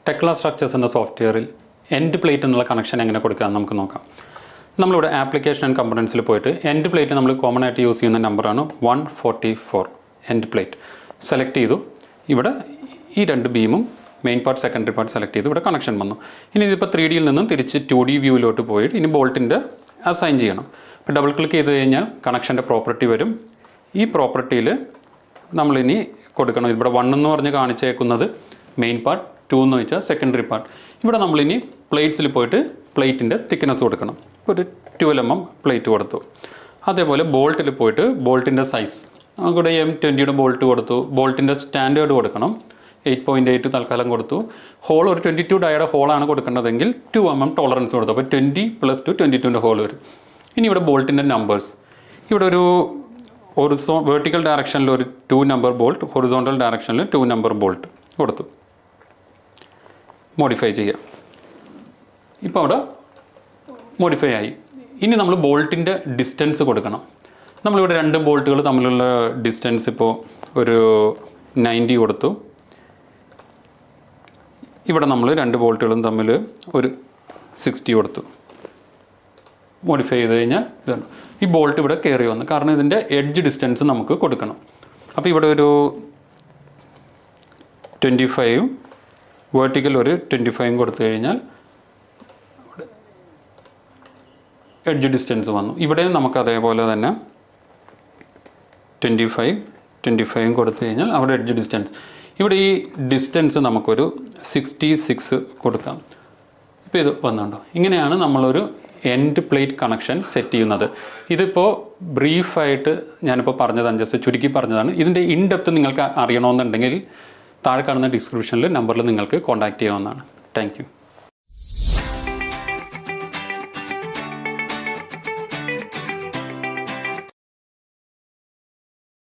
ടെക്ല structures എന്ന സോഫ്റ്റ്വെയറിൽ end plate എന്നുള്ള കണക്ഷൻ എങ്ങനെ കൊടുക്കാമെന്ന് നമുക്ക് നോക്കാം. നമ്മളിവിടെ ആപ്ലിക്കേഷൻ ആൻഡ് കമ്പണൻസിൽ പോയിട്ട് എൻഡ് പ്ലേറ്റ് നമ്മൾ കോമൺ ആയിട്ട് യൂസ് ചെയ്യുന്ന നമ്പറാണ് 144. എൻഡ് പ്ലേറ്റ് സെലക്ട് ചെയ്തു. ഇവിടെ ഈ രണ്ട് ബീമും main part secondary part select ചെയ്തു. ഇവിടെ കണക്ഷൻ വന്നു. ഇനി ഇതിപ്പോൾ 3Dയിൽ നിന്നും തിരിച്ച് 2D വ്യൂവിലോട്ട് പോയിട്ട് ഇനി ബോൾട്ടിൻ്റെ അസൈൻ ചെയ്യണം. ഇപ്പോൾ ഡബിൾ ക്ലിക്ക് ചെയ്ത് കഴിഞ്ഞാൽ കണക്ഷൻ്റെ പ്രോപ്പർട്ടി വരും. ഈ പ്രോപ്പർട്ടിയിൽ നമ്മളിനി കൊടുക്കണം. ഇവിടെ 1 എന്ന് പറഞ്ഞ് കാണിച്ചേക്കുന്നത് മെയിൻ പാർട്ട്, 2 എന്ന് വെച്ചാൽ സെക്കൻഡറി പാർട്ട്. ഇവിടെ നമ്മളിനി പ്ലേറ്റ്സിൽ പോയിട്ട് പ്ലേറ്റിൻ്റെ തിക്നെസ് കൊടുക്കണം. ഒരു 12 mm പ്ലേറ്റ് കൊടുത്തു. അതേപോലെ ബോൾട്ടിൽ പോയിട്ട് ബോൾട്ടിൻ്റെ സൈസ് നമുക്കിവിടെ M20യുടെ ബോൾട്ട് കൊടുത്തു. ബോൾട്ടിൻ്റെ സ്റ്റാൻഡേർഡ് കൊടുക്കണം. 8.8 തൽക്കാലം കൊടുത്തു. ഹോൾ ഒരു 22 ഡയയുടെ ഹോളാണ് കൊടുക്കേണ്ടതെങ്കിൽ 2 mm ടോളറൻസ് കൊടുത്തു. അപ്പോൾ 20 + 2 22ൻ്റെ ഹോൾ വരും. ഇനി ഇവിടെ ബോൾട്ടിൻ്റെ നമ്പേഴ്സ്, ഇവിടെ ഒരു വെർട്ടിക്കൽ ഡയറക്ഷനിൽ ഒരു 2 നമ്പർ ബോൾട്ട്, ഹൊറിസോണ്ടൽ ഡയറക്ഷനിൽ 2 നമ്പർ ബോൾട്ട് കൊടുത്തു. മോഡിഫൈ ചെയ്യാം. ഇപ്പോൾ അവിടെ മോഡിഫൈ ആയി. ഇനി നമ്മൾ ബോൾട്ടിൻ്റെ ഡിസ്റ്റൻസ് കൊടുക്കണം. നമ്മളിവിടെ 2 ബോൾട്ടുകൾ തമ്മിലുള്ള ഡിസ്റ്റൻസ് ഇപ്പോൾ ഒരു 90 കൊടുത്തു. ഇവിടെ നമ്മൾ 2 ബോൾട്ടുകളും തമ്മിൽ ഒരു 60 കൊടുത്തു. മോഡിഫൈ ചെയ്ത് കഴിഞ്ഞാൽ ഇതാണ്. ഈ ബോൾട്ട് ഇവിടെ കയറി വന്നു. കാരണം ഇതിൻ്റെ എഡ്ജ് ഡിസ്റ്റൻസ് നമുക്ക് കൊടുക്കണം. അപ്പോൾ ഇവിടെ ഒരു 25, വേർട്ടിക്കൽ ഒരു 25 കൊടുത്തു കഴിഞ്ഞാൽ എഡ്ജ് ഡിസ്റ്റൻസ് വന്നു. ഇവിടെയും നമുക്ക് അതേപോലെ തന്നെ 25 കൊടുത്തു കഴിഞ്ഞാൽ അവിടെ എഡ്ജ് ഡിസ്റ്റൻസ്. ഇവിടെ ഈ ഡിസ്റ്റൻസ് നമുക്കൊരു 66 കൊടുക്കാം. ഇപ്പോൾ ഇത് വന്നുണ്ടോ? ഇങ്ങനെയാണ് നമ്മളൊരു എൻഡ് പ്ലേറ്റ് കണക്ഷൻ സെറ്റ് ചെയ്യുന്നത്. ഇതിപ്പോൾ ബ്രീഫായിട്ട് ഞാനിപ്പോൾ പറഞ്ഞതാണ്, ജസ്റ്റ് ചുരുക്കി പറഞ്ഞതാണ്. ഇതിൻ്റെ ഇൻഡെപ്ത് നിങ്ങൾക്ക് അറിയണമെന്നുണ്ടെങ്കിൽ താഴെ കാണുന്ന ഡിസ്ക്രിപ്ഷനിൽ നമ്പറിൽ നിങ്ങൾക്ക് കോൺടാക്റ്റ് ചെയ്യാവുന്നതാണ്. Thank you.